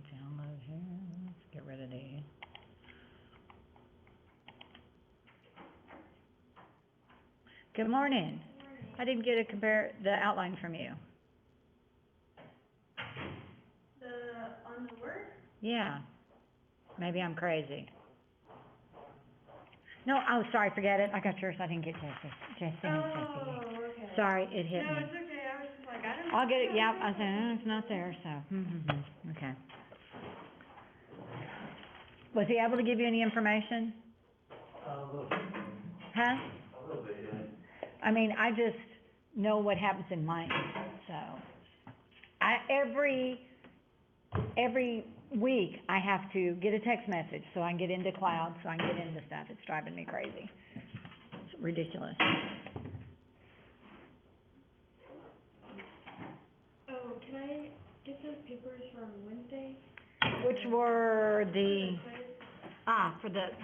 download here. Let's get rid of these. Good morning. I didn't get the outline from you. On the Word? Yeah. Maybe I'm crazy. No, oh, sorry, forget it. I got yours. I didn't get Jesse's. Okay. Sorry, it hit No, me. it's okay. I was just like, I don't. I'll get it. Yep. I said, it's not there. So, okay. Was he able to give you any information? A little bit. Huh? A little bit, yeah. I mean, I just know what happens in mine. So, every week I have to get a text message so I can get into cloud, so I can get into stuff. It's driving me crazy. It's ridiculous. Oh, can I get those papers from Wednesday? Which were for the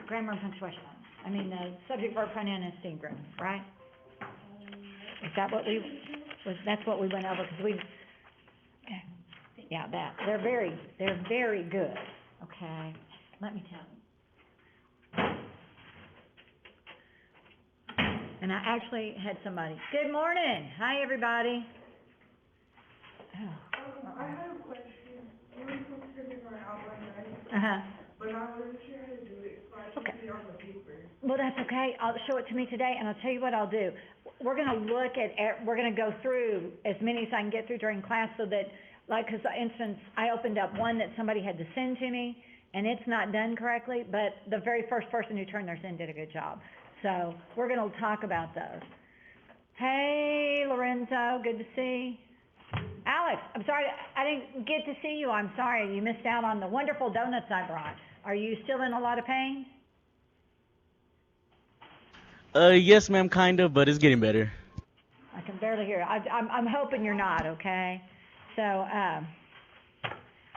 grammar and punctuation. I mean, the subject, verb, pronoun, and STEAM, right? Is that what that's what we went over, because okay. Yeah, they're very good, okay? Let me tell you. And I actually had somebody, good morning, hi, everybody. I have a question. We were supposed to finish our outline, right? Uh-huh. But I wasn't sure how to do it, so I Okay. put it on the paper. Well, that's okay. I'll show it to me today, and I'll tell you what I'll do. We're gonna we're gonna go through as many as I can get through during class, so that, like, for instance, I opened up one that somebody had to send to me, and it's not done correctly, but the very first person who turned theirs in did a good job. So, we're gonna talk about those. Hey, Lorenzo, good to see. Alex, I'm sorry, I didn't get to see you. I'm sorry, you missed out on the wonderful donuts I brought. Are you still in a lot of pain? Yes, ma'am, kind of, but it's getting better. I can barely hear. I'm hoping you're not, okay? So, I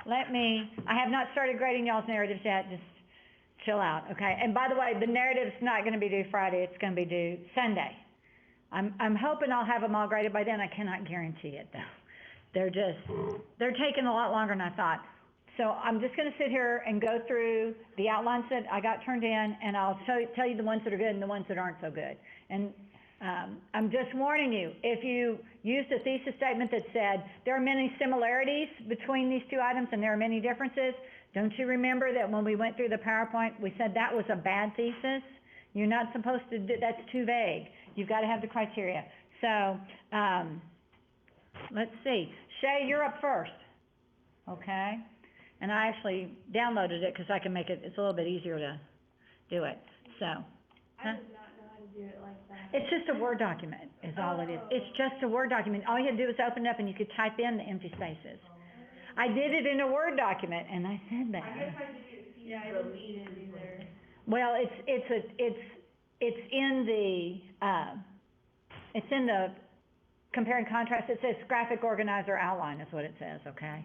have not started grading y'all's narratives yet, just chill out, okay? And by the way, the narrative's not gonna be due Friday, it's gonna be due Sunday. I'm hoping I'll have them all graded by then. I cannot guarantee it, though. They're taking a lot longer than I thought. So I'm just gonna sit here and go through the outlines that I got turned in, and I'll tell you the ones that are good and the ones that aren't so good. And, I'm just warning you, if you used a thesis statement that said, there are many similarities between these two items and there are many differences, don't you remember that when we went through the PowerPoint, we said that was a bad thesis? You're not supposed to do, that's too vague. You've gotta have the criteria. So, let's see. Shay, you're up first, okay? And I actually downloaded it, 'cause I can make it, it's a little bit easier to do it, so. I did not know how to do it like that. It's just a Word document, is all it is. It's just a Word document. All you had to do was open it up and you could type in the empty spaces. I did it in a Word document, and I said that. I guess I didn't see Yeah, I the didn't see it either. Well, it's in the compare and contrast. It says graphic organizer outline is what it says, okay?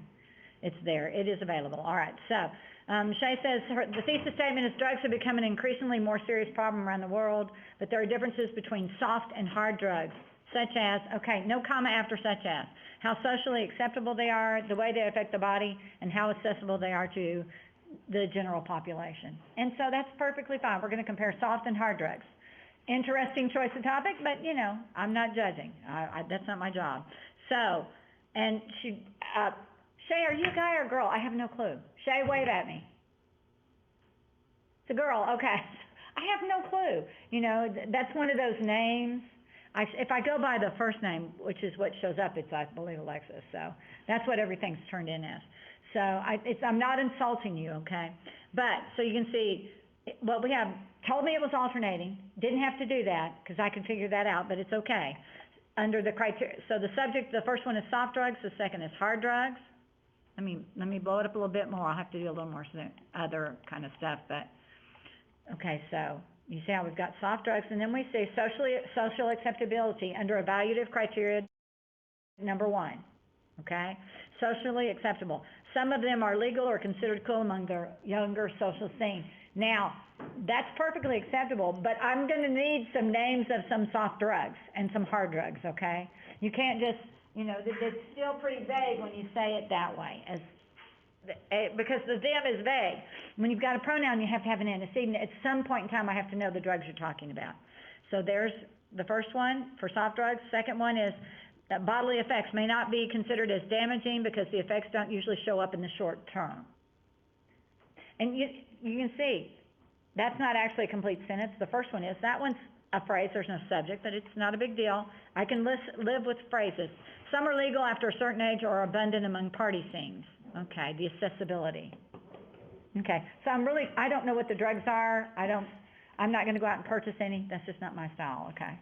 It's there. It is available. All right. So, Shay says the thesis statement is drugs have become an increasingly more serious problem around the world, but there are differences between soft and hard drugs, such as, okay, no comma after such as, how socially acceptable they are, the way they affect the body, and how accessible they are to the general population. And so that's perfectly fine. We're going to compare soft and hard drugs. Interesting choice of topic, but, you know, I'm not judging. That's not my job. So, and Shay, are you a guy or a girl? I have no clue. Shay, wave at me. It's a girl, okay. I have no clue. You know, that's one of those names. If I go by the first name, which is what shows up, it's, I believe, Alexis. So that's what everything's turned in as. So I'm not insulting you, okay? But, so you can see, what we have, told me it was alternating. Didn't have to do that, because I can figure that out, but it's okay. Under the criteria, so the subject, the first one is soft drugs, the second is hard drugs. Let me blow it up a little bit more. I'll have to do a little more other kind of stuff, but, okay, so you see how we've got soft drugs, and then we say social acceptability under evaluative criteria number 1, okay? Socially acceptable. Some of them are legal or considered cool among the younger social scene. Now, that's perfectly acceptable, but I'm gonna need some names of some soft drugs and some hard drugs, okay? You can't just, you know, it's still pretty vague when you say it that way, as because the them is vague. When you've got a pronoun, you have to have an antecedent. At some point in time, I have to know the drugs you're talking about. So there's the first one for soft drugs. Second one is that bodily effects may not be considered as damaging because the effects don't usually show up in the short term. And you can see, that's not actually a complete sentence. The first one is. That one's a phrase. There's no subject, but it's not a big deal. I can live with phrases. Some are legal after a certain age or are abundant among party scenes. Okay, the accessibility. Okay, so I don't know what the drugs are. I'm not gonna go out and purchase any. That's just not my style, okay?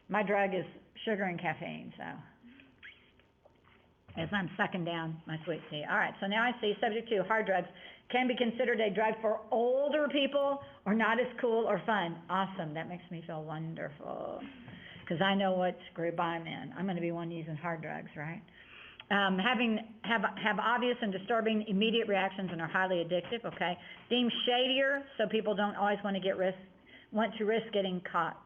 My drug is sugar and caffeine, so. As I'm sucking down my sweet tea. All right, so now I see subject 2, hard drugs can be considered a drug for older people or not as cool or fun. Awesome, that makes me feel wonderful. Because I know what group I'm in. I'm gonna be one using hard drugs, right? Have obvious and disturbing immediate reactions and are highly addictive, okay? Deemed shadier, so people don't always want to risk getting caught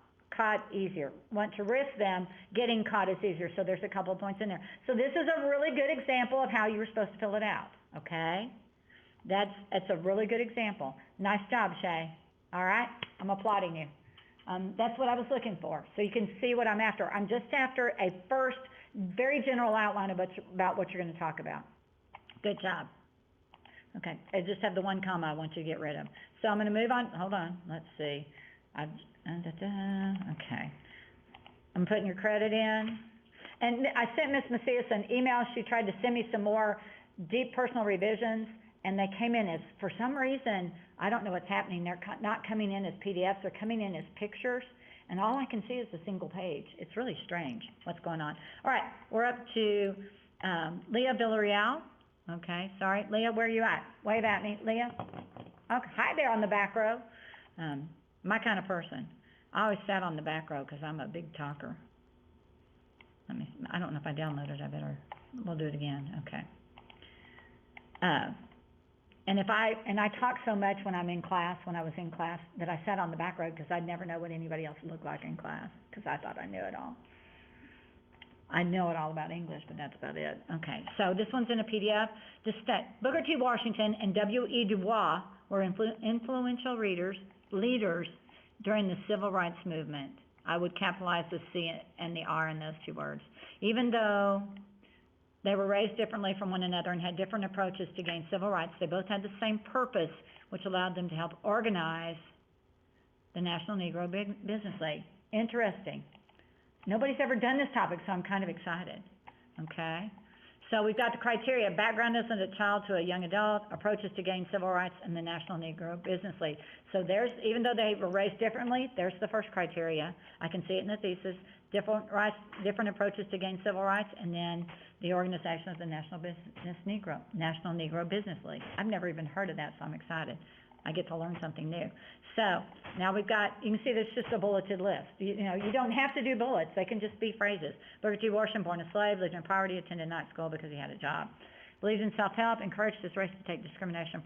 easier. Want to risk them getting caught is easier, so there's a couple of points in there. So this is a really good example of how you were supposed to fill it out, okay? That's a really good example. Nice job, Shay. All right, I'm applauding you. That's what I was looking for, so you can see what I'm after. I'm just after a first very general outline about what you're going to talk about. Good job. Okay, I just have the one comma I want you to get rid of. So I'm going to move on. Hold on. Let's see. Okay. I'm putting your credit in. And I sent Ms. Macias an email. She tried to send me some more deep personal revisions, and they came in as, for some reason, I don't know what's happening. They're not coming in as PDFs. They're coming in as pictures. And all I can see is a single page. It's really strange what's going on. All right, we're up to Leah Villarreal. Okay, sorry. Leah, where are you at? Wave at me, Leah. Okay, hi there on the back row. My kind of person. I always sat on the back row because I'm a big talker. I don't know if I downloaded it. We'll do it again. Okay. And I talk so much when I was in class, that I sat on the back row because I'd never know what anybody else looked like in class because I thought I knew it all. I know it all about English, but that's about it. Okay, so this one's in a PDF. Booker T. Washington and W.E. Du Bois were influential leaders during the Civil Rights Movement. I would capitalize the C and the R in those two words. Even though they were raised differently from one another and had different approaches to gain civil rights, they both had the same purpose, which allowed them to help organize the National Negro Business League. Interesting. Nobody's ever done this topic, so I'm kind of excited. Okay? So we've got the criteria: background as a child to a young adult, approaches to gain civil rights, and the National Negro Business League. So even though they were raised differently, there's the first criteria. I can see it in the thesis. Different approaches to gain civil rights, and then the organization of the National Negro Business League. I've never even heard of that, so I'm excited. I get to learn something new. So now we've got, you can see there's just a bulleted list. You don't have to do bullets. They can just be phrases. Booker T. Washington, born a slave, lived in poverty, attended night school because he had a job. Believed in self-help, encouraged his race to take discrimination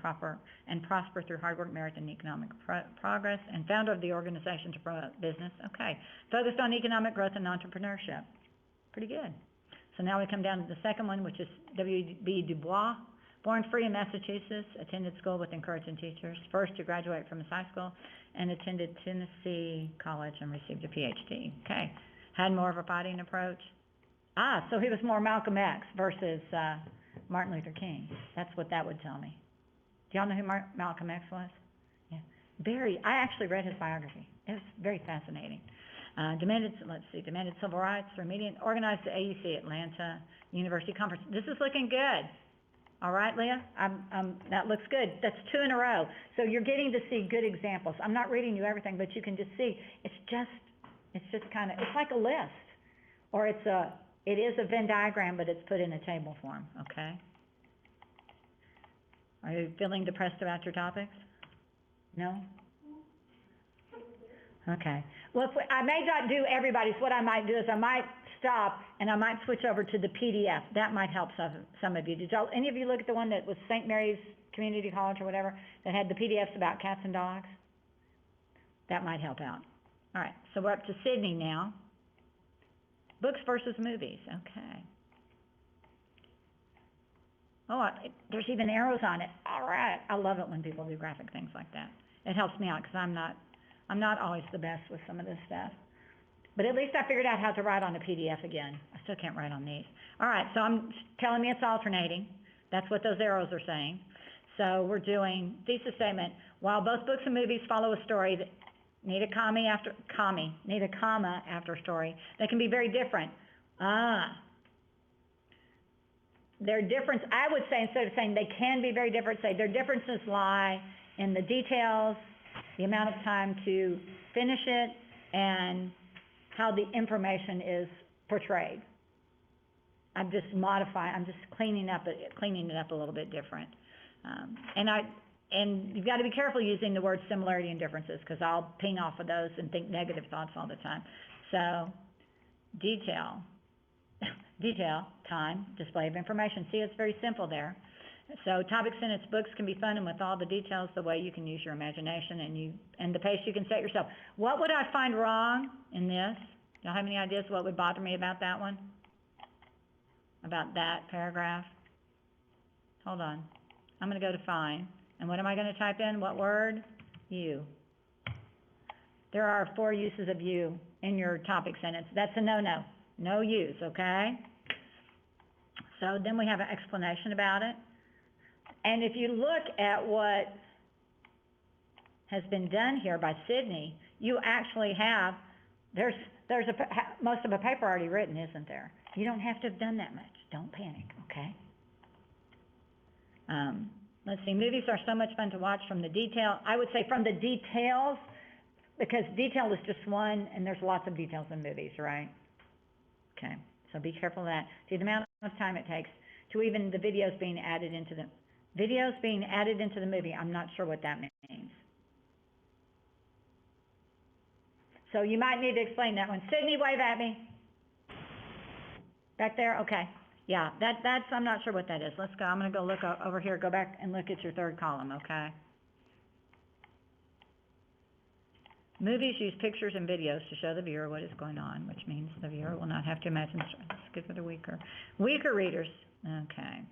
and prosper through hard work, merit, and economic progress, and founder of the organization to promote business. Okay. Focused on economic growth and entrepreneurship. Pretty good. So now we come down to the second one, which is W.B. Du Bois. Born free in Massachusetts, attended school with encouraging teachers, first to graduate from his high school, and attended Tennessee College and received a PhD. Okay. Had more of a fighting approach. So he was more Malcolm X versus Martin Luther King. That's what that would tell me. Do y'all know who Malcolm X was? Yeah. I actually read his biography. It was very fascinating. Demanded civil rights through media, organized the AUC Atlanta University Conference. This is looking good. All right, Leah? That looks good. That's 2 in a row. So you're getting to see good examples. I'm not reading you everything, but you can just see, it's just kind of, it's like a list. Or it is a Venn diagram, but it's put in a table form, okay? Are you feeling depressed about your topics? No? Okay. Well, I may not do everybody's. What I might do is I might stop and I might switch over to the PDF. That might help some of you. Did any of you look at the one that was St. Mary's Community College or whatever that had the PDFs about cats and dogs? That might help out. All right, so we're up to Sydney now. Books versus movies, okay. There's even arrows on it. All right. I love it when people do graphic things like that. It helps me out because I'm not always the best with some of this stuff. But at least I figured out how to write on a PDF again. I still can't write on these. All right, so I'm telling me it's alternating. That's what those arrows are saying. So we're doing thesis statement. While both books and movies follow a story that need a comma after story, they can be very different. Their difference, I would say, instead of saying they can be very different, say their differences lie in the details, the amount of time to finish it, and how the information is portrayed. I'm just cleaning it up a little bit different. And you've got to be careful using the word similarity and differences, because I'll ping off of those and think negative thoughts all the time. So, detail, time, display of information. See, it's very simple there. So, topic sentence, books can be fun and with all the details, the way you can use your imagination and the pace you can set yourself. What would I find wrong in this? Y'all have any ideas what would bother me about that one? About that paragraph? Hold on. I'm going to go to find. And what am I going to type in? What word? You. There are 4 uses of you in your topic sentence. That's a no-no. No use, okay? So then we have an explanation about it. And if you look at what has been done here by Sydney, you actually have, there's most of a paper already written, isn't there? You don't have to have done that much. Don't panic, okay? Let's see, movies are so much fun to watch from the detail. I would say from the details, because detail is just one, and there's lots of details in movies, right? Okay, so be careful of that. See, the amount of time it takes to even the videos being added into the movie, I'm not sure what that means. So you might need to explain that one. Sydney, wave at me. Back there? Okay. Yeah, that's, I'm not sure what that is. Let's go. I'm going to go look over here. Go back and look at your third column, okay? Movies use pictures and videos to show the viewer what is going on, which means the viewer will not have to imagine. Skip it to weaker readers. Okay.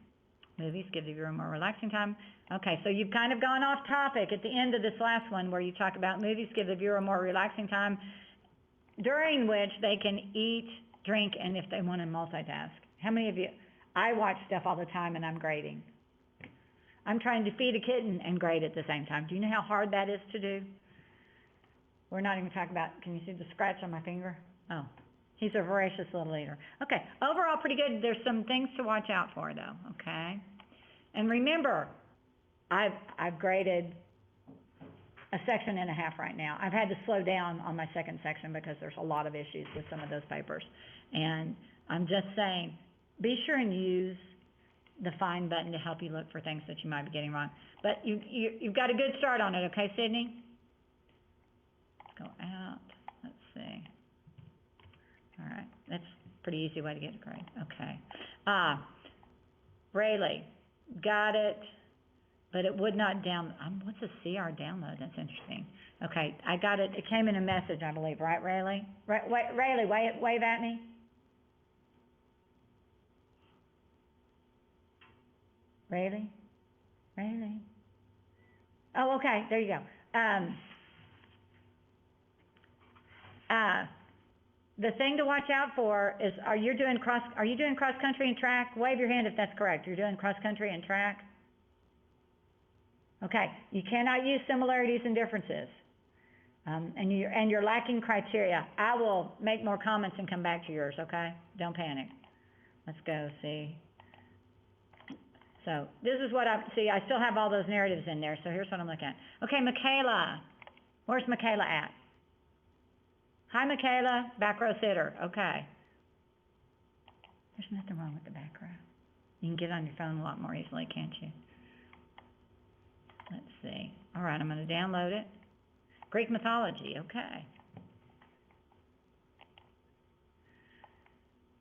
Movies give the viewer more relaxing time. Okay, so you've kind of gone off topic at the end of this last one where you talk about movies give the viewer more relaxing time during which they can eat, drink, and if they want to multitask. How many of you, I watch stuff all the time and I'm grading. I'm trying to feed a kitten and grade at the same time. Do you know how hard that is to do? We're not even talking about, can you see the scratch on my finger? Oh, he's a voracious little eater. Okay, overall pretty good. There's some things to watch out for though, okay? And remember, I've graded a section and a half right now. I've had to slow down on my second section because there's a lot of issues with some of those papers. And I'm just saying, be sure and use the find button to help you look for things that you might be getting wrong. But you've got a good start on it, okay, Sydney? Go out. Let's see. All right. That's a pretty easy way to get a grade. Okay. Rayleigh, got it. But it would not what's a CR download? That's interesting. Okay, I got it. It came in a message, I believe, right, Rayleigh? Rayleigh, wave at me. Rayleigh? Oh, okay, there you go. The thing to watch out for is, are you doing cross country and track? Wave your hand if that's correct. You're doing cross country and track? Okay, you cannot use similarities and differences. And you're lacking criteria. I will make more comments and come back to yours, okay? Don't panic. Let's go see. So this is what I still have all those narratives in there, so here's what I'm looking at. Okay, Michaela. Where's Michaela at? Hi, Michaela, back row sitter. Okay. There's nothing wrong with the back row. You can get on your phone a lot more easily, can't you? Let's see. All right, I'm going to download it. Greek mythology, okay.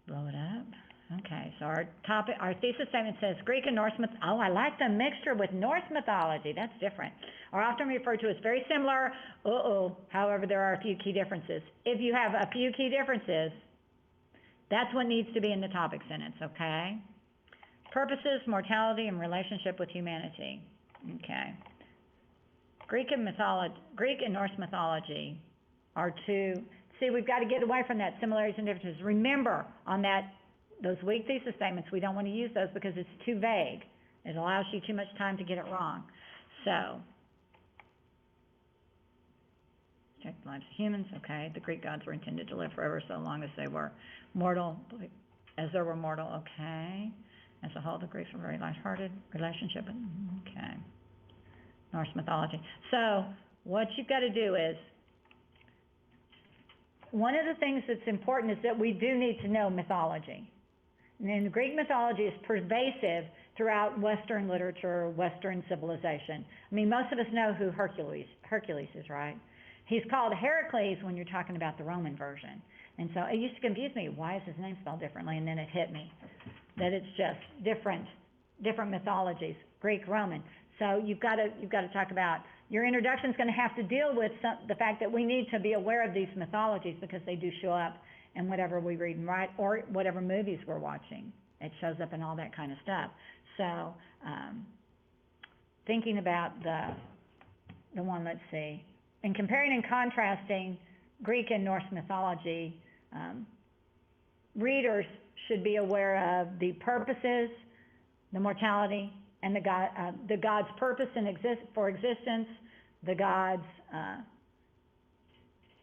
Blow it up. Okay, so our thesis statement says Greek and Norse mythology. Oh, I like the mixture with Norse mythology. That's different. Are often referred to as very similar. However, there are a few key differences. If you have a few key differences, that's what needs to be in the topic sentence, okay? Purposes, mortality, and relationship with humanity. Okay. Greek and Norse mythology are two. See, we've got to get away from that similarities and differences. Remember, on those weak thesis statements, we don't want to use those because it's too vague. It allows you too much time to get it wrong. So, check the lives of humans. Okay, the Greek gods were intended to live forever so long as they were mortal, as they were mortal. Okay. As a whole, the Greeks were very lighthearted. Relationship. Okay. Norse mythology. So, what you've got to do is, one of the things that's important is that we do need to know mythology. And Greek mythology is pervasive throughout Western literature, Western civilization. I mean, most of us know who Hercules is, right? He's called Heracles when you're talking about the Roman version. And so it used to confuse me, why is his name spelled differently? And then it hit me that it's just different mythologies, Greek, Roman. So you've got to talk about, your introduction is going to have to deal with the fact that we need to be aware of these mythologies because they do show up in whatever we read and write or whatever movies we're watching. It shows up in all that kind of stuff. So thinking about the one, let's see, in comparing and contrasting Greek and Norse mythology, readers should be aware of the purposes, the mortality, and the God's purpose for existence, the God's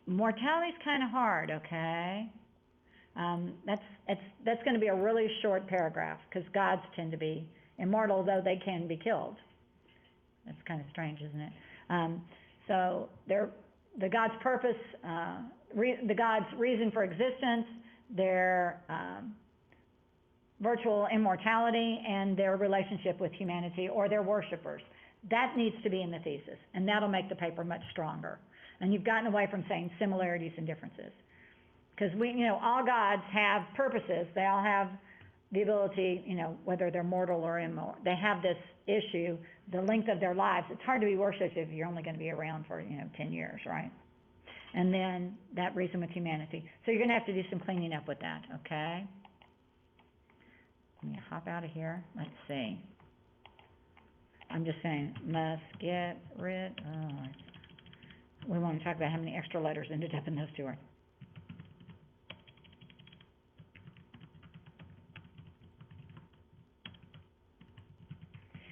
mortality is kind of hard, okay? That's going to be a really short paragraph because gods tend to be immortal, though they can be killed. That's kind of strange, isn't it? So the God's purpose, the God's reason for existence, their virtual immortality, and their relationship with humanity or their worshipers. That needs to be in the thesis, and that'll make the paper much stronger. And you've gotten away from saying similarities and differences. Because all gods have purposes. They all have the ability, whether they're mortal or immortal. They have this issue, the length of their lives. It's hard to be worshipped if you're only going to be around for, 10 years, right? And then that reason with humanity. So you're going to have to do some cleaning up with that, okay? Let me hop out of here. Let's see. I'm just saying, must get rid. We want to talk about how many extra letters ended up in those two words.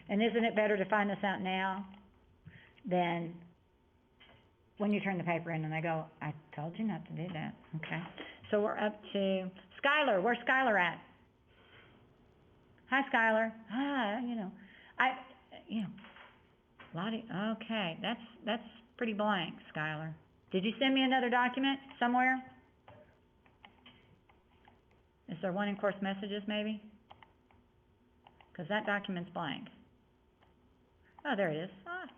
And isn't it better to find this out now than when you turn the paper in and they go, I told you not to do that. Okay. So we're up to Skylar. Where's Skylar at? Hi, Skylar. Lottie, okay, that's pretty blank, Skylar. Did you send me another document somewhere? Is there one in course messages, maybe? Because that document's blank. Oh, there it is.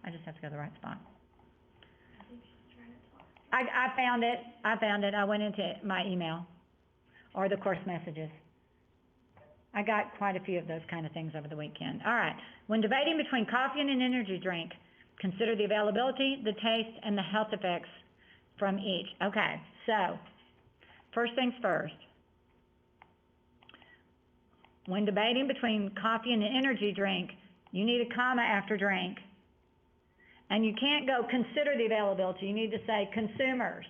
I just have to go to the right spot. I found it. I went into my email or the course messages. I got quite a few of those kind of things over the weekend. All right. When debating between coffee and an energy drink, consider the availability, the taste, and the health effects from each. Okay. So, first things first. When debating between coffee and an energy drink, you need a comma after drink. And you can't go consider the availability. You need to say consumers.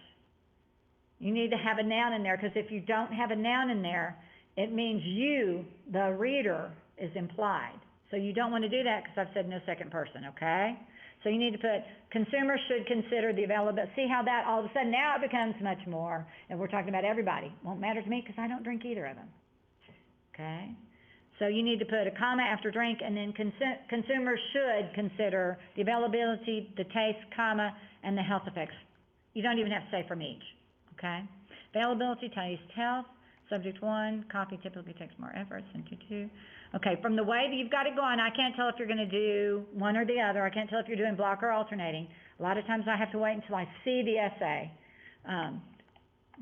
You need to have a noun in there, because if you don't have a noun in there, it means you, the reader, is implied. So you don't want to do that because I've said no second person, okay? So you need to put consumers should consider the availability. See how that all of a sudden now it becomes much more, and we're talking about everybody. Won't matter to me because I don't drink either of them, okay? So you need to put a comma after drink, and then consumers should consider the availability, the taste, comma, and the health effects. You don't even have to say from each, okay? Availability, taste, health. Subject 1, coffee typically takes more effort. Subject 2. Okay, from the way that you've got it going, I can't tell if you're going to do one or the other. I can't tell if you're doing block or alternating. A lot of times I have to wait until I see the essay.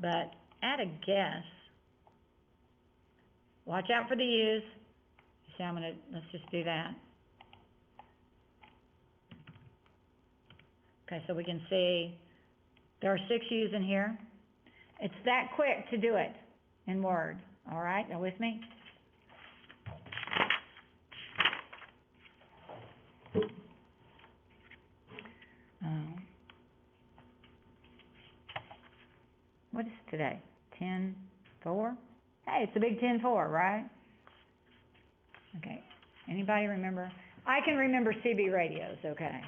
But at a guess, watch out for the U's. See, let's just do that. Okay, so we can see there are 6 U's in here. It's that quick to do it in Word. All right, now with me? what is today? 10-4? Hey, it's a big 10-4, right? Okay, anybody remember? I can remember CB radios, okay,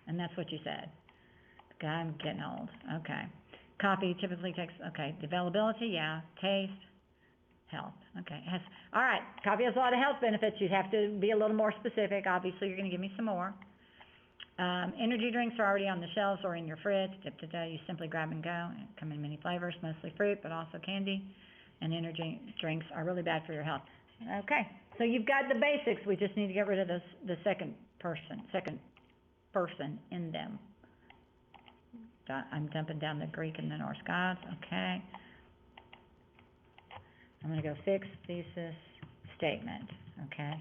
and that's what you said. Okay, I'm getting old, okay. Coffee typically takes, okay, availability, yeah, taste, health, okay. All right, coffee has a lot of health benefits. You'd have to be a little more specific. Obviously, you're gonna give me some more. Energy drinks are already on the shelves or in your fridge. You simply grab and go. Come in many flavors, mostly fruit, but also candy. And energy drinks are really bad for your health. Okay, so you've got the basics. We just need to get rid of the second person in them. I'm dumping down the Greek and the Norse gods, okay. I'm gonna go fix, thesis, statement, okay.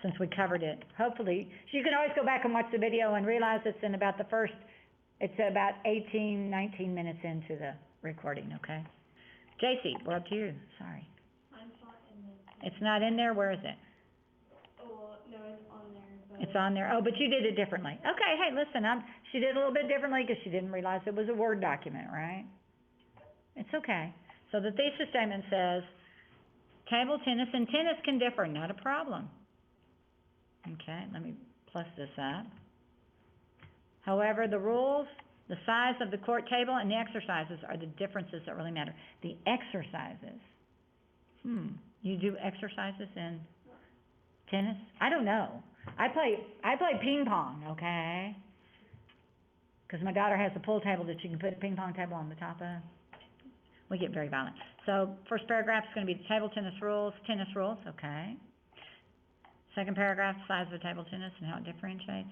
Since we covered it, hopefully, so you can always go back and watch the video and realize it's in about it's about 18, 19 minutes into the recording, okay. JC, we're up to you, sorry. I'm not in the, It's not in there, where is it? oh, no, it's on there, but. It's on there, oh, but you did it differently. Okay, hey, listen, she did a little bit differently because she didn't realize it was a Word document, right? It's okay. So the thesis statement says, table tennis and tennis can differ, not a problem. Okay, let me plus this up. However, the rules, the size of the court table, and the exercises are the differences that really matter. The exercises. You do exercises in tennis? I don't know. I play ping pong, okay? Because my daughter has a pool table that you can put a ping pong table on the top of. We get very violent. So, first paragraph is going to be the table tennis rules, okay. Second paragraph, size of a table tennis and how it differentiates.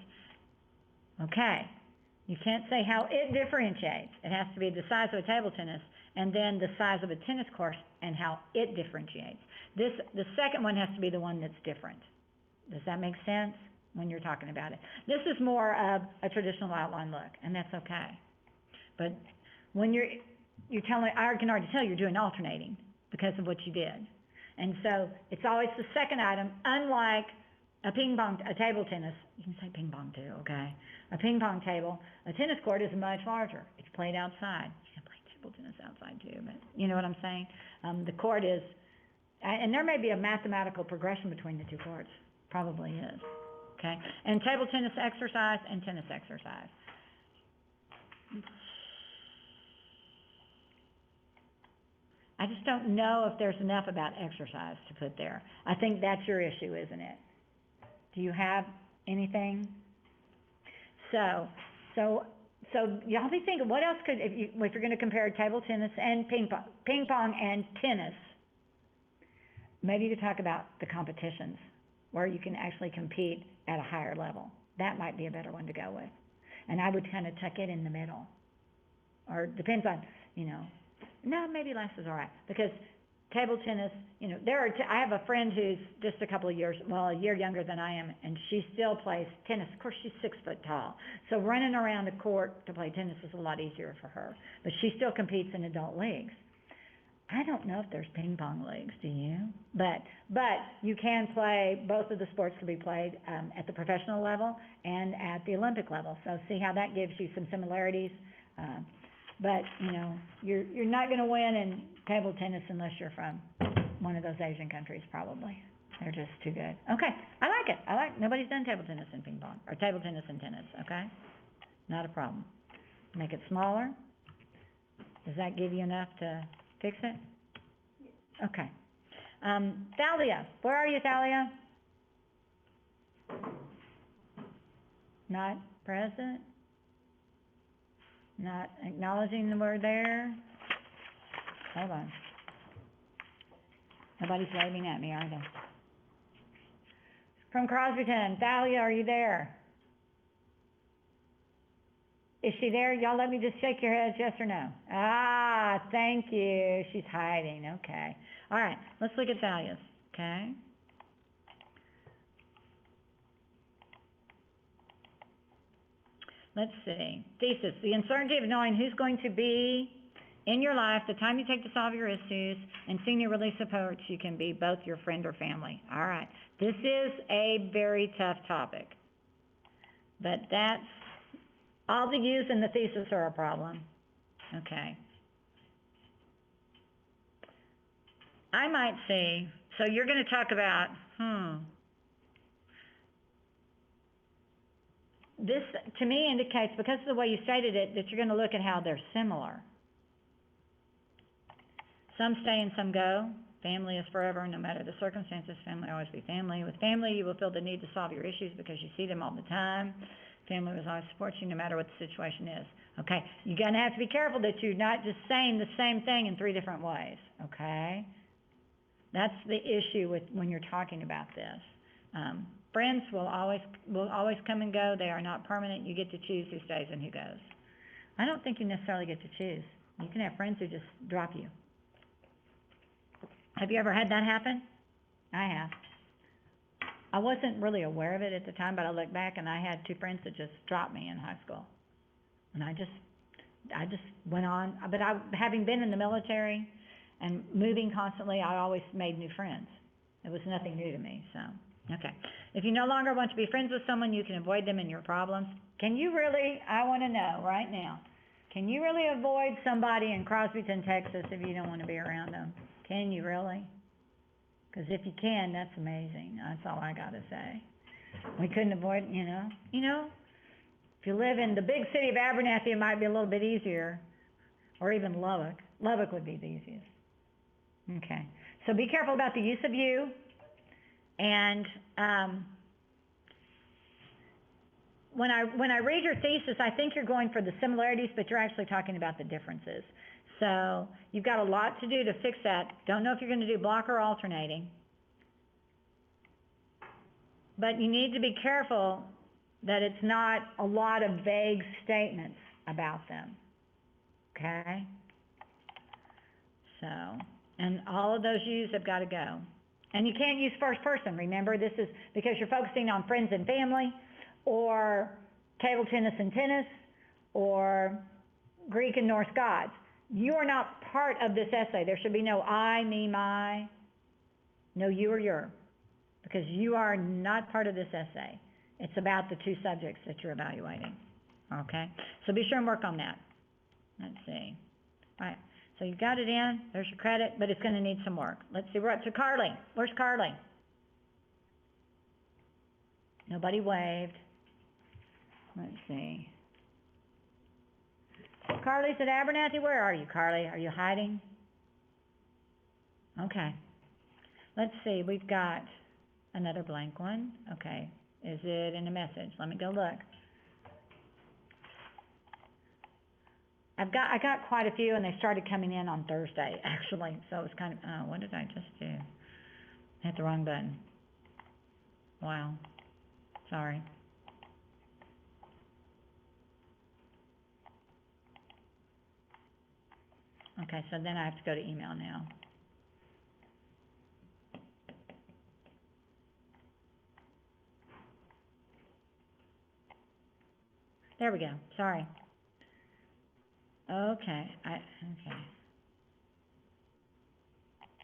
Okay. You can't say how it differentiates. It has to be the size of a table tennis and then the size of a tennis court and how it differentiates. The second one has to be the one that's different. Does that make sense when you're talking about it? This is more of a traditional outline look, and that's okay. But when you're telling, I can already tell you're doing alternating because of what you did. And so it's always the second item, unlike a table tennis, you can say ping pong too, okay? A ping pong table, a tennis court is much larger. It's played outside. You can play table tennis outside too, but you know what I'm saying? The court is, and there may be a mathematical progression between the two courts. Probably is, okay? And table tennis exercise and tennis exercise. I just don't know if there's enough about exercise to put there. I think that's your issue, isn't it? Do you have anything? So y'all be thinking, what else could, if you're going to compare table tennis and ping pong and tennis, maybe you could talk about the competitions where you can actually compete at a higher level. That might be a better one to go with. And I would kind of tuck it in the middle. Or depends on, no, maybe less is all right, because table tennis, I have a friend who's just a year younger than I am, and she still plays tennis. Of course, she's 6 foot tall, so running around the court to play tennis is a lot easier for her, but she still competes in adult leagues. I don't know if there's ping pong leagues, do you? But you can play, both of the sports can be played at the professional level and at the Olympic level, so see how that gives you some similarities. But, you're not going to win in table tennis unless you're from one of those Asian countries, probably. They're just too good. Okay, I like it. Nobody's done table tennis and ping pong, or table tennis and tennis, okay? Not a problem. Make it smaller. Does that give you enough to fix it? Okay. Thalia, where are you, Thalia? Not present? Not acknowledging the word there? Hold on. Nobody's waving at me, are they? From Crosbyton, Thalia, are you there? Is she there? Y'all let me just shake your heads, yes or no? Ah, thank you. She's hiding, okay. All right, let's look at Thalia's, okay? Let's see. Thesis, the uncertainty of knowing who's going to be in your life, the time you take to solve your issues, and senior release approach, you can be both your friend or family. All right. This is a very tough topic. But that's, all the U's in the thesis are a problem. Okay. I might see, so you're gonna talk about, this, to me, indicates, because of the way you stated it, that you're gonna look at how they're similar. Some stay and some go. Family is forever, no matter the circumstances. Family will always be family. With family, you will feel the need to solve your issues because you see them all the time. Family will always support you no matter what the situation is. Okay, you're gonna have to be careful that you're not just saying the same thing in 3 different ways, okay? That's the issue with, when you're talking about this. Friends will always come and go. They are not permanent. You get to choose who stays and who goes. I don't think you necessarily get to choose. You can have friends who just drop you. Have you ever had that happen? I have. I wasn't really aware of it at the time, but I look back and I had 2 friends that just dropped me in high school. And I just went on, but having been in the military and moving constantly, I always made new friends. It was nothing new to me, so, okay. If you no longer want to be friends with someone, you can avoid them and your problems. Can you really, I wanna know right now, can you really avoid somebody in Crosbyton, Texas if you don't wanna be around them? Can you really? Because if you can, that's amazing. That's all I gotta say. We couldn't avoid, you know, if you live in the big city of Abernathy, it might be a little bit easier, or even Lubbock. Lubbock would be the easiest. Okay, so be careful about the use of you, and when I read your thesis, I think you're going for the similarities, but you're actually talking about the differences. So you've got a lot to do to fix that. Don't know if you're going to do block or alternating, but you need to be careful that it's not a lot of vague statements about them, okay? So, and all of those yous have got to go. And you can't use first person, remember, this is because you're focusing on friends and family, or table tennis and tennis, or Greek and Norse gods. You are not part of this essay. There should be no I, me, my, no you or your, because you are not part of this essay. It's about the 2 subjects that you're evaluating, okay? So be sure and work on that. Let's see. All right, so you got it in, there's your credit, but it's gonna need some work. Let's see, we're up to Carly. Where's Carly? Nobody waved. Let's see. Carly's at Abernathy. Where are you, Carly? Are you hiding? Okay. Let's see, we've got another blank one. Okay. Is it in a message? Let me go look. I got quite a few, and they started coming in on Thursday, actually. So it was kind of, oh, what did I just do? Hit the wrong button. Wow. Sorry. Okay, so then I have to go to email now. There we go, sorry. Okay, okay.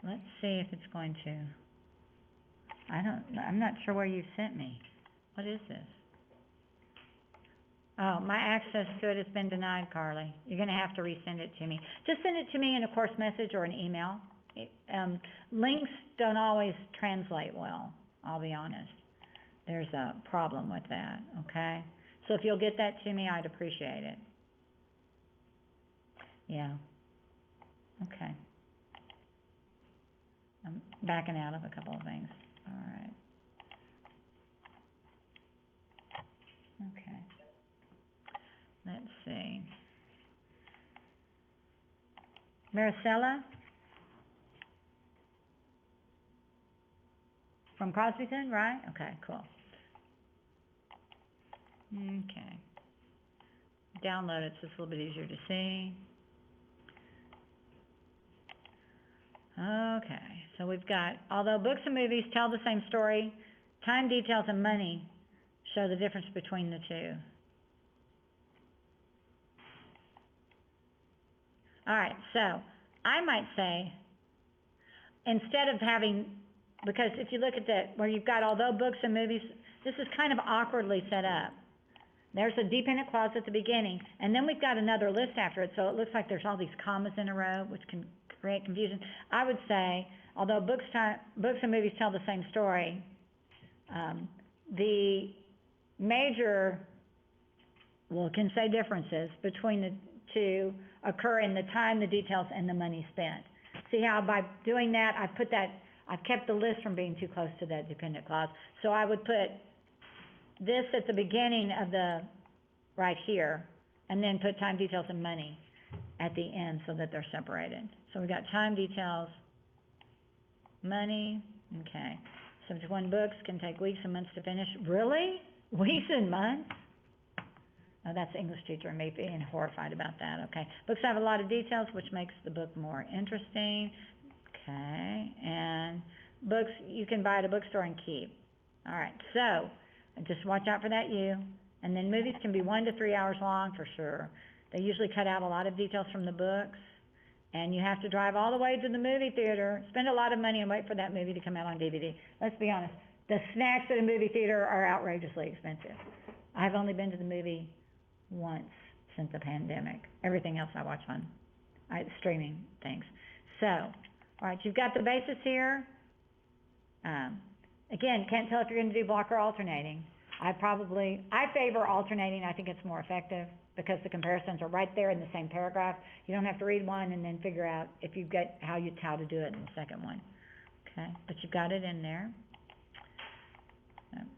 Let's see if it's going to, I'm not sure where you sent me. What is this? Oh, my access to it has been denied, Carly. You're gonna have to resend it to me. Just send it to me in a course message or an email. Links don't always translate well, I'll be honest. There's a problem with that, okay? So if you'll get that to me, I'd appreciate it. Yeah. Okay. I'm backing out of a couple of things. All right. Okay. Let's see. Maricela? From Crosbyton, right? Okay, cool. Okay. Download it so it's a little bit easier to see. Okay, so we've got, although books and movies tell the same story, time, details, and money show the difference between the 2. All right, so I might say, instead of having, because if you look at that, where you've got although books and movies, this is kind of awkwardly set up. There's a dependent clause at the beginning, and then we've got another list after it, so it looks like there's all these commas in a row, which can create confusion. I would say, although books and movies tell the same story, the major, well, can say differences between the two occur in the time, the details, and the money spent. See how by doing that, I've kept the list from being too close to that dependent clause. So I would put this at the beginning of right here, and then put time, details, and money at the end so that they're separated. So we got time, details, money, okay. Subject 1, books can take weeks and months to finish. Really? Weeks and months? Oh, that's the English teacher and me being horrified about that, okay. Books have a lot of details, which makes the book more interesting, okay. And books, you can buy at a bookstore and keep. All right, so just watch out for that U. And then movies can be 1 to 3 hours long for sure. They usually cut out a lot of details from the books, and you have to drive all the way to the movie theater, spend a lot of money, and wait for that movie to come out on DVD. Let's be honest, the snacks at a movie theater are outrageously expensive. I've only been to the movie once since the pandemic. Everything else I watch on streaming things. So, all right, you've got the basis here. Again, can't tell if you're going to do block or alternating. I favor alternating. I think it's more effective because the comparisons are right there in the same paragraph. You don't have to read one and then figure out if you get how to do it in the second one. Okay, but you've got it in there.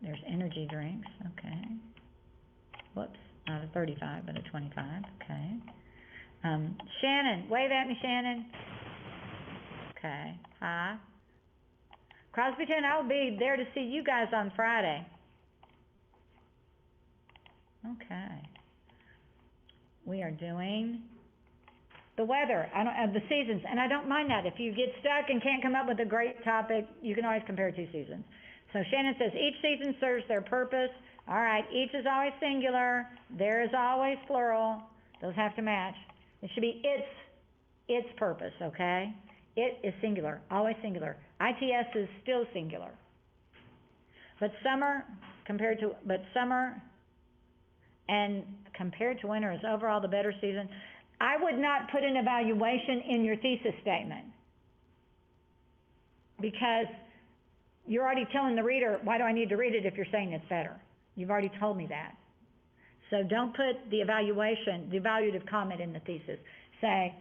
There's energy drinks. Okay. Whoops, not a 35, but a 25. Okay. Shannon, wave at me, Shannon. Okay. Hi. Crosbyton, I will be there to see you guys on Friday. Okay. We are doing the weather, the seasons, and I don't mind that. If you get stuck and can't come up with a great topic, you can always compare 2 seasons. So Shannon says, each season serves their purpose. All right, each is always singular. There is always plural. Those have to match. It should be its purpose, okay? It is singular, always singular. ITS is still singular. But summer and compared to winter is overall the better season. I would not put an evaluation in your thesis statement because you're already telling the reader, why do I need to read it if you're saying it's better? You've already told me that. So don't put the evaluative comment in the thesis. Say,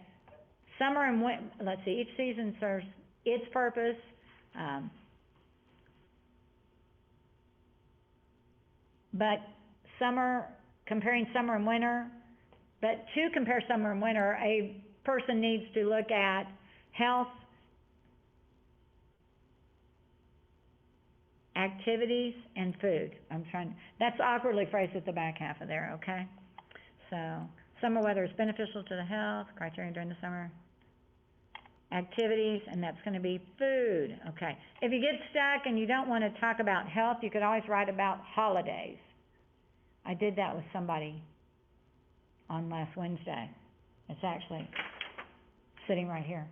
summer and winter, let's see, each season serves its purpose. But comparing summer and winter, but to compare summer and winter, a person needs to look at health, activities, and food. That's awkwardly phrased at the back half of there, okay? So, summer weather is beneficial to the health, criteria during the summer. Activities, and that's going to be food, okay? If you get stuck and you don't want to talk about health, you could always write about holidays. I did that with somebody on last Wednesday. It's actually sitting right here.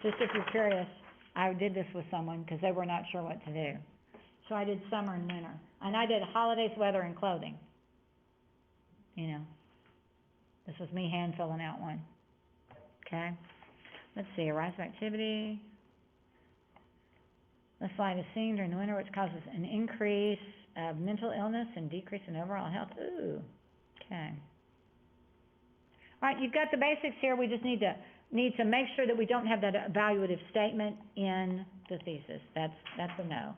Just if you're curious, I did this with someone because they were not sure what to do. So I did summer and winter. And I did holidays, weather, and clothing. You know, this was me hand filling out one. Okay? Let's see, a rise of activity. The slide is seen during the winter, which causes an increase of mental illness and decrease in overall health. Ooh, okay. All right, you've got the basics here. We just need to make sure that we don't have that evaluative statement in the thesis. That's a no.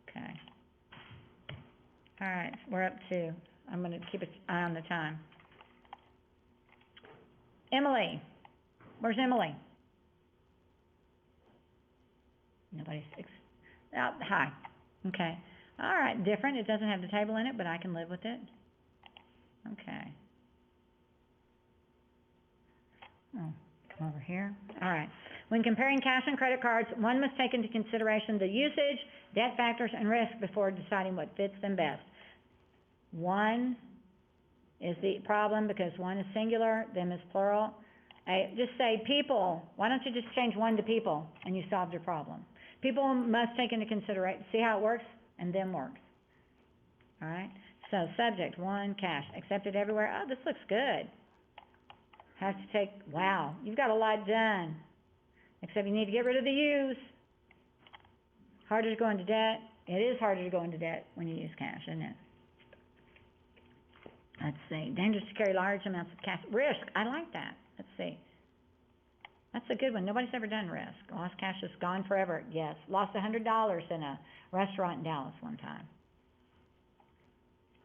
Okay. All right, we're up to, I'm going to keep an eye on the time. Emily, where's Emily? Nobody's, hi, okay. All right, different, it doesn't have the table in it, but I can live with it. Okay. Oh, come over here. All right. When comparing cash and credit cards, one must take into consideration the usage, debt factors, and risk before deciding what fits them best. One is the problem because one is singular, them is plural. Just say people. Why don't you just change one to people and you solved your problem? People must take into consideration, see how it works, and them works. All right? So subject, one, cash, accepted everywhere. Oh, this looks good. Have to take, wow, you've got a lot done. except you need to get rid of the U's. Harder to go into debt. It is harder to go into debt when you use cash, isn't it? Let's see. Dangerous to carry large amounts of cash. Risk. I like that. Let's see. That's a good one. Nobody's ever done risk. Lost cash is gone forever. Yes. Lost $100 in a restaurant in Dallas one time.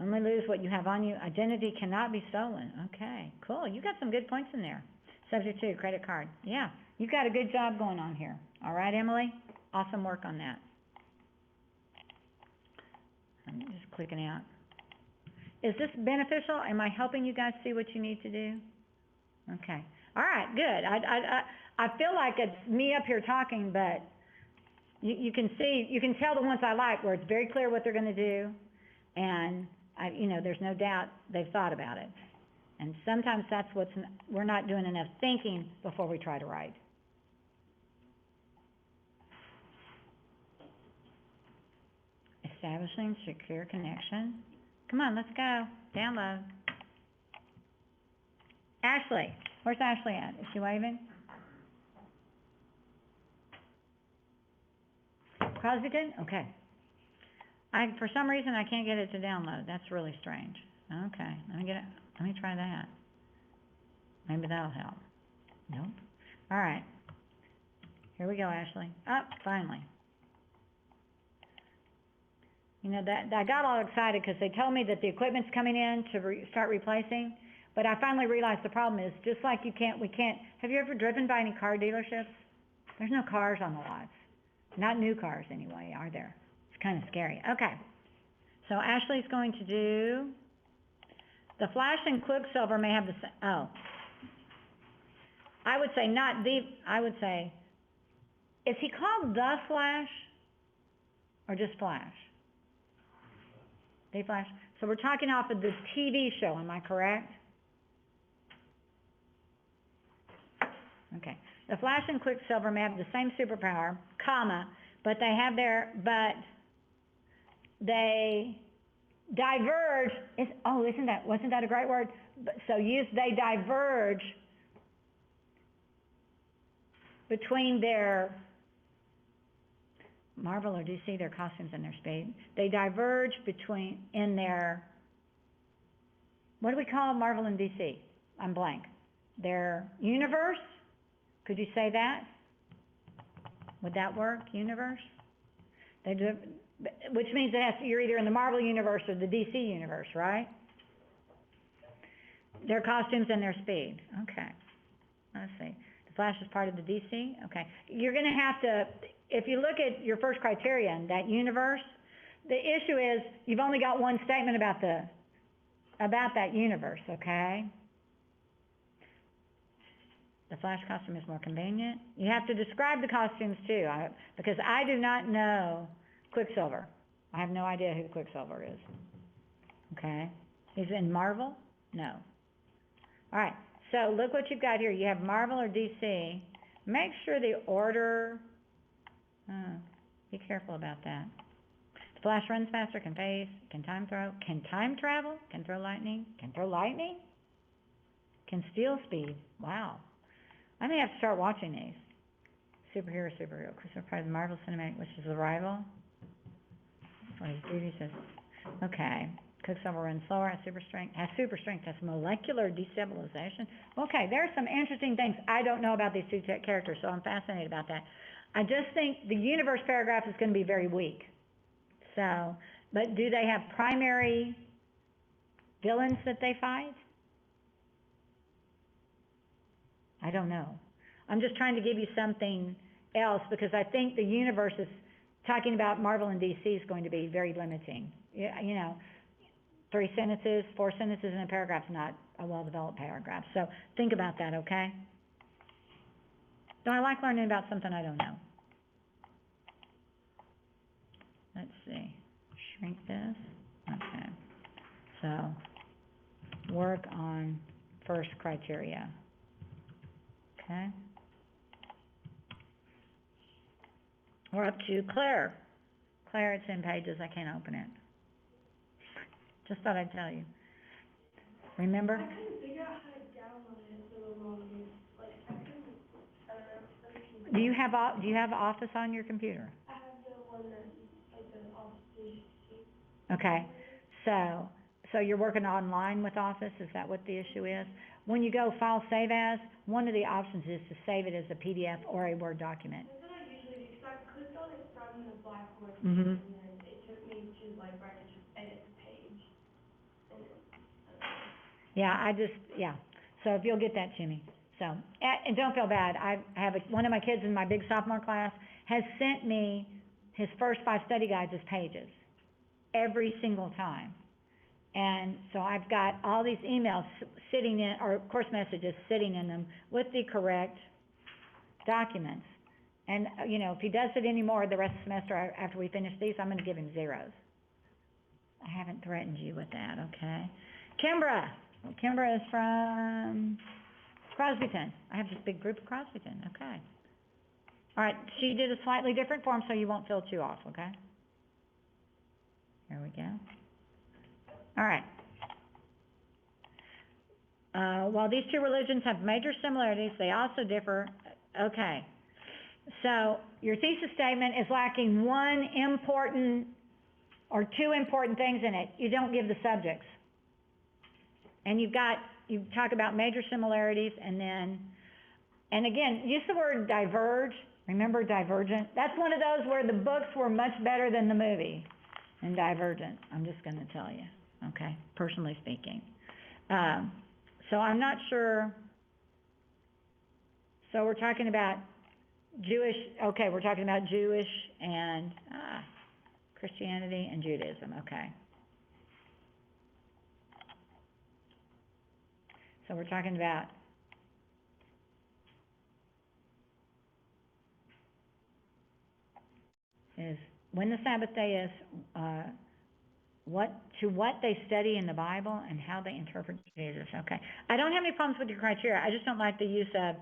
Only lose what you have on you. Identity cannot be stolen. Okay. Cool. You got some good points in there. Subject to credit card. Yeah. You've got a good job going on here. All right, Emily? Awesome work on that. I'm just clicking out. Is this beneficial? Am I helping you guys see what you need to do? Okay. All right, good. I feel like it's me up here talking, but you can see, you can tell the ones I like where it's very clear what they're going to do, and there's no doubt they've thought about it. And sometimes that's we're not doing enough thinking before we try to write. Establishing secure connection. Come on, let's go. Download. Ashley. Where's Ashley at? Is she waving? Crosbyton? Okay. For some reason, I can't get it to download. That's really strange. Okay. Let me try that. Maybe that'll help. Nope. All right. Here we go, Ashley. Oh, finally. I got all excited because they told me that the equipment's coming in to start replacing, but I finally realized the problem is, just like we can't, have you ever driven by any car dealerships? There's no cars on the lots. Not new cars anyway, are there? It's kind of scary. Okay. So Ashley's going to do, the Flash and Quicksilver may have the same, I would say, is he called the Flash or just Flash? The Flash. So we're talking off of the TV show, am I correct? Okay. The Flash and Quicksilver may have the same superpower, but they diverge. Wasn't that a great word? They diverge between their Marvel or DC, their costumes and their speed. They diverge in their, what do we call Marvel and DC? I'm blank. Their universe? Could you say that? Would that work? Universe? Which means you're either in the Marvel universe or the DC universe, right? Their costumes and their speed. Okay. Let's see. The Flash is part of the DC? Okay. You're going to have to, if you look at your first criterion, that universe, the issue is you've only got one statement about that universe, okay? The Flash costume is more convenient. You have to describe the costumes too, because I do not know Quicksilver. I have no idea who Quicksilver is. Okay? He's in Marvel? No. All right. So look what you've got here. You have Marvel or DC. Make sure the order, be careful about that. The Flash runs faster, can pace, can time throw, can time travel, can throw lightning, can steal speed. Wow. I may have to start watching these. Superhero. Christopher part of the Marvel Cinematic, which is the rival. That's what his duty says. Okay. Quicksilver runs slower, has super strength, has molecular destabilization. Okay, there are some interesting things I don't know about these two characters, so I'm fascinated about that. I just think the universe paragraph is going to be very weak. So, but do they have primary villains that they fight? I don't know. I'm just trying to give you something else because I think the universe is talking about Marvel and DC is going to be very limiting. You know, 3 sentences, 4 sentences in a paragraph is not a well-developed paragraph. So think about that, okay? Don't I like learning about something I don't know? Let's see. Shrink this. Okay. So work on first criteria. Okay. We're up to Claire. Claire, it's in Pages. I can't open it. Just thought I'd tell you. Remember? I couldn't figure out how to download it for the longest. Like, I couldn't, Do you have Office on your computer? I have the one that, like, the Office 360. Okay, so you're working online with Office, is that what the issue is? When you go File Save As, one of the options is to save it as a PDF or a Word document. That's what I usually do, 'cause I clicked on it from the Blackboard, Mhm. and then it took me to, like, where I could just edit the page. And it, Yeah, so if you'll get that to me. So, and don't feel bad, I have one of my kids in my big sophomore class has sent me his first 5 study guides as pages, every single time. And so I've got all these emails sitting in, or course messages sitting in them with the correct documents. And, if he does it anymore the rest of the semester after we finish these, I'm gonna give him zeros. I haven't threatened you with that, okay? Kimbra is from Crosbyton. I have this big group of Crosbyton, okay. All right, she did a slightly different form, so you won't feel too off, okay? Here we go. All right. While these two religions have major similarities, they also differ. Okay. So your thesis statement is lacking one important or two important things in it. You don't give the subjects. And you talk about major similarities and again, use the word diverge. Remember Divergent? That's one of those where the books were much better than the movie in Divergent. I'm just going to tell you, okay, personally speaking. So I'm not sure. So we're talking about we're talking about Jewish and Christianity and Judaism, okay. So we're talking about is when the Sabbath day is, what they study in the Bible and how they interpret Jesus, okay. I don't have any problems with your criteria, I just don't like the use of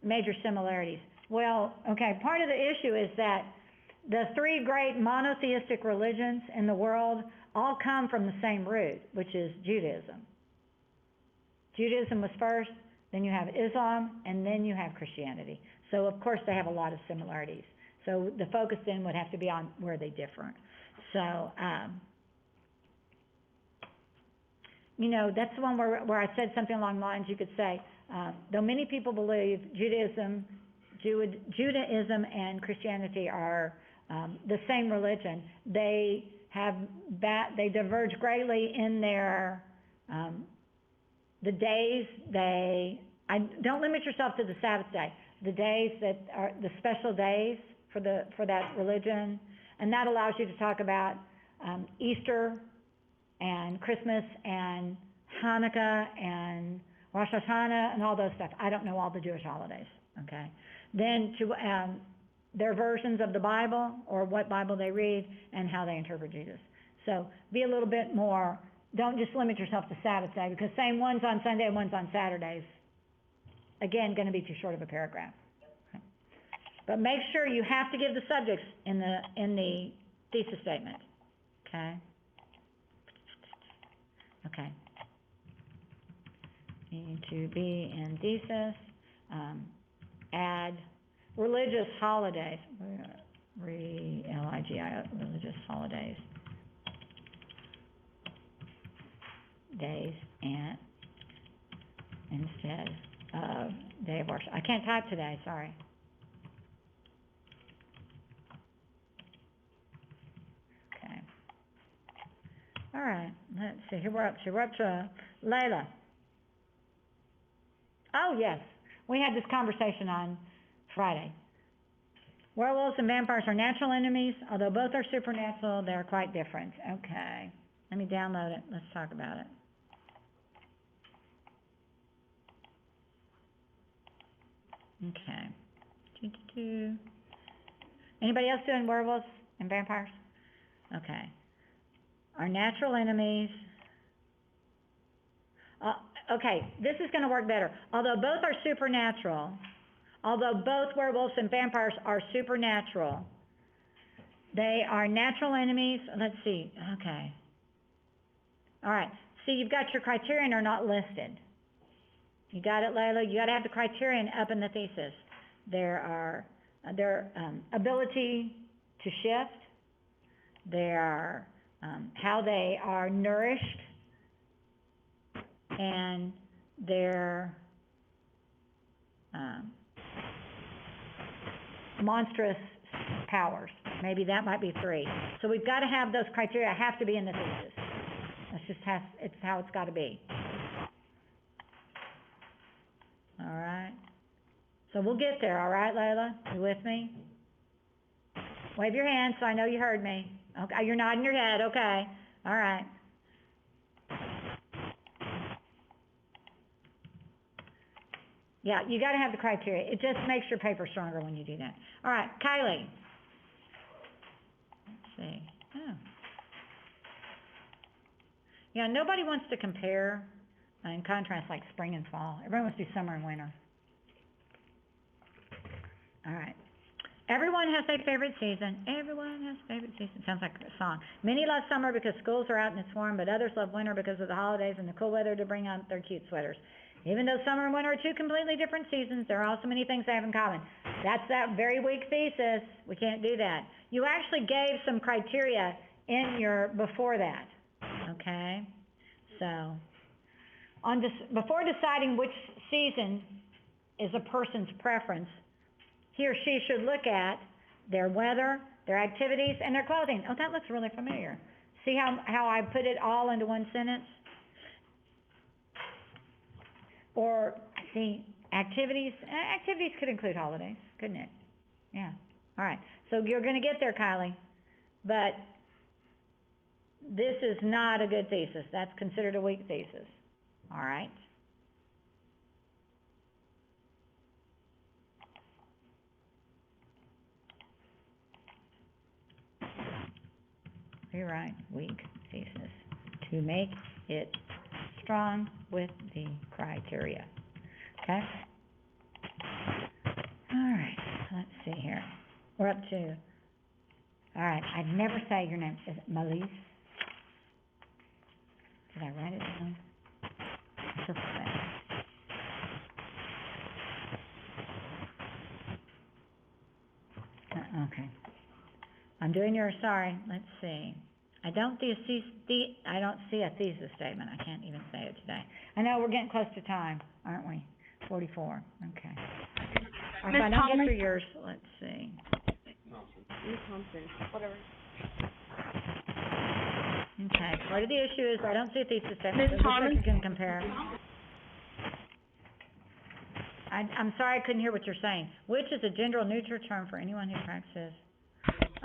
major similarities. Well, okay, part of the issue is that the 3 great monotheistic religions in the world all come from the same root, which is Judaism. Judaism was first, then you have Islam, and then you have Christianity. So, of course, they have a lot of similarities. So the focus then would have to be on where they differ. So, that's the one where I said something along the lines, you could say, though many people believe Judaism and Christianity are the same religion, they diverge greatly in their the days don't limit yourself to the Sabbath day. The days that are the special days for that religion, and that allows you to talk about Easter and Christmas and Hanukkah and Rosh Hashanah and all those stuff. I don't know all the Jewish holidays, okay? Then to their versions of the Bible or what Bible they read and how they interpret Jesus. So be a little bit more, don't just limit yourself to Sabbath day, because saying one's on Sunday and one's on Saturdays, again, going to be too short of a paragraph. Okay. But make sure you have to give the subjects in the thesis statement, okay? Okay. Need to be in thesis, add religious holidays, religious holidays, days, and instead of day of worship. I can't type today, sorry. Okay. All right, let's see, here we're up to Layla. Oh, yes, we had this conversation on Friday. Werewolves and vampires are natural enemies. Although both are supernatural, they're quite different. Okay, let me download it. Let's talk about it. Okay. Anybody else doing werewolves and vampires? Okay. Are natural enemies. Okay, this is going to work better. Although both are supernatural, although both werewolves and vampires are supernatural, they are natural enemies. Let's see. Okay. All right. See, you've got your criterion are not listed. You got it, Layla? You got to have the criterion up in the thesis. There are their, ability to shift, their, how they are nourished, and their, monstrous powers. Maybe that might be 3. So we've got to have those criteria, have to be in the thesis. It's how it's got to be. All right. So we'll get there, all right, Layla? You with me? Wave your hand so I know you heard me. Okay, you're nodding your head, okay. All right. Yeah, you gotta have the criteria. It just makes your paper stronger when you do that. All right, Kylie. Let's see. Oh. Yeah, nobody wants to compare and contrast like spring and fall. Everyone wants to do summer and winter. All right. Everyone has a favorite season. Everyone has a favorite season. Sounds like a song. Many love summer because schools are out and it's warm, but others love winter because of the holidays and the cool weather to bring on their cute sweaters. Even though summer and winter are 2 completely different seasons, there are also many things they have in common. That's that very weak thesis. We can't do that. You actually gave some criteria in your, before that, okay? So, before deciding which season is a person's preference, he or she should look at their weather, their activities, and their clothing. Oh, that looks really familiar. See how I put it all into one sentence? Or, see, activities could include holidays, couldn't it? Yeah, all right. So you're gonna get there, Kylie. But this is not a good thesis. That's considered a weak thesis, all right? You're right, weak thesis. To make it strong with the criteria. Okay? All right, let's see here. We're up to, all right, I'd never say your name. Is it Malise? Did I write it down? It's just okay. I'm doing yours, sorry. Let's see. I don't see a thesis statement. I can't even say it today. I know we're getting close to time, aren't we? 44, okay. If I don't get through yours, let's see. Ms. Thompson, whatever. Okay, part of the issue is I don't see a thesis statement. Ms. So Thomas? you can compare. I'm sorry I couldn't hear what you're saying. Witch is a gender neutral term for anyone who practices.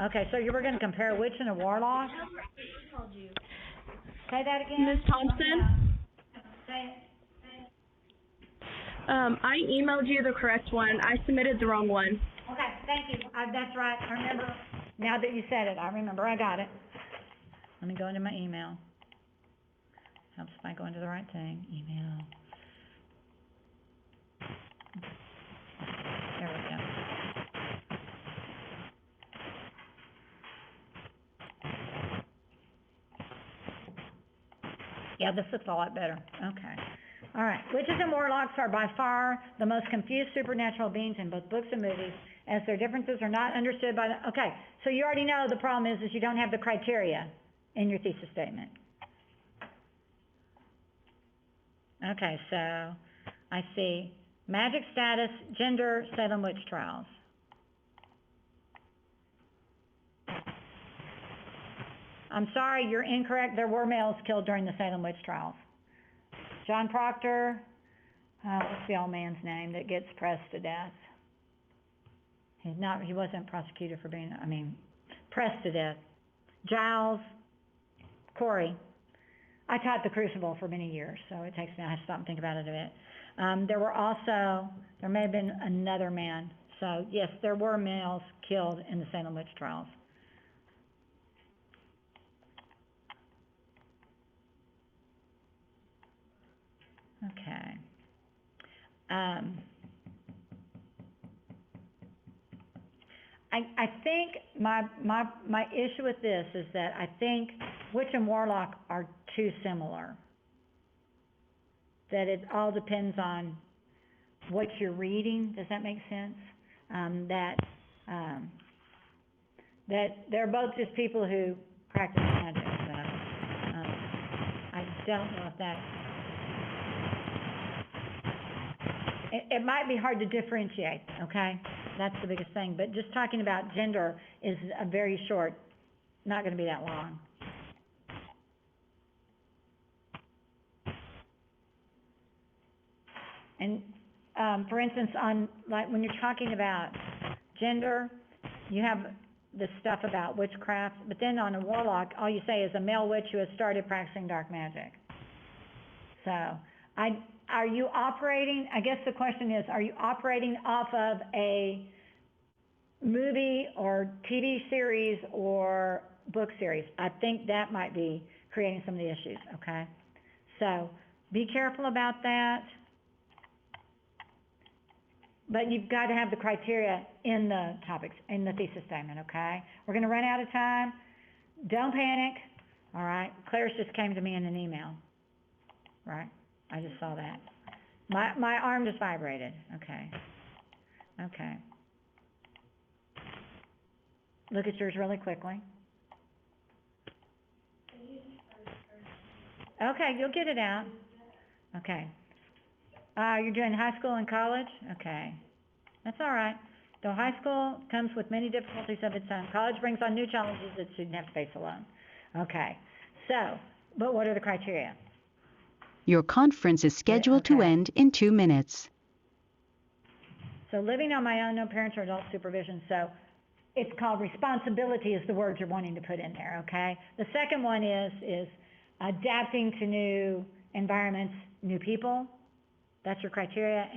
Okay, so you were going to compare a witch and a warlock? Say that again? Ms. Thompson? Say it. I emailed you the correct one. I submitted the wrong one. Okay, thank you. That's right. I remember. Now that you said it, I remember. I got it. Let me go into my email. Helps if I go into the right thing. Email. There we go. Yeah, this looks a lot better. Okay. All right. Witches and warlocks are by far the most confused supernatural beings in both books and movies, as their differences are not understood by the... Okay, so you already know the problem is you don't have the criteria in your thesis statement. Okay, so I see magic status, gender, Salem witch trials. I'm sorry, you're incorrect. There were males killed during the Salem witch trials. John Proctor, what's the old man's name that gets pressed to death? He wasn't prosecuted for being, pressed to death. Giles Corey. I taught the Crucible for many years, so it takes me, I have to stop and think about it a bit. There may have been another man. So yes, there were males killed in the Salem witch trials. Okay. I think my issue with this is that I think witch and warlock are too similar. That it all depends on what you're reading. Does that make sense? That that they're both just people who practice magic, so, I don't know if that, it might be hard to differentiate, okay? That's the biggest thing, but just talking about gender is a very short, not gonna be that long. And, for instance, on, like, when you're talking about gender, you have the stuff about witchcraft, but then on a warlock, all you say is a male witch who has started practicing dark magic. So, are you operating, I guess the question is, are you operating off of a movie or TV series or book series? I think that might be creating some of the issues, okay? So, be careful about that. But you've got to have the criteria in the topics, in the thesis statement, okay? We're gonna run out of time. Don't panic, all right? Claire's just came to me in an email, right? I just saw that. My arm just vibrated, okay. Okay. Look at yours really quickly. Okay, you'll get it out. Okay. You're doing high school and college? Okay. That's all right. Though high school comes with many difficulties of its own, college brings on new challenges that students have to face alone. Okay. So, but what are the criteria? Your conference is scheduled to okay. end in 2 minutes. So living on my own, no parents or adult supervision. So it's called responsibility is the word you're wanting to put in there, okay? The second one is adapting to new environments, new people. That's your criteria,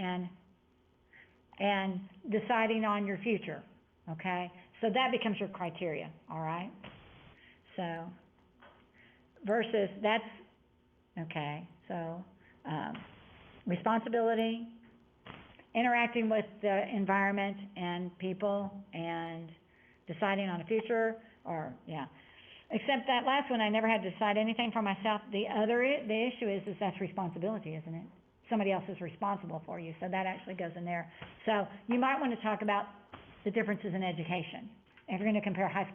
and deciding on your future, okay? So that becomes your criteria, all right? So, versus that's, okay, so, responsibility, interacting with the environment and people, and deciding on a future, or, yeah. Except that last one, I never had to decide anything for myself. The issue is that's responsibility, isn't it? Somebody else is responsible for you, so that actually goes in there. So you might want to talk about the differences in education. If you're going to compare high school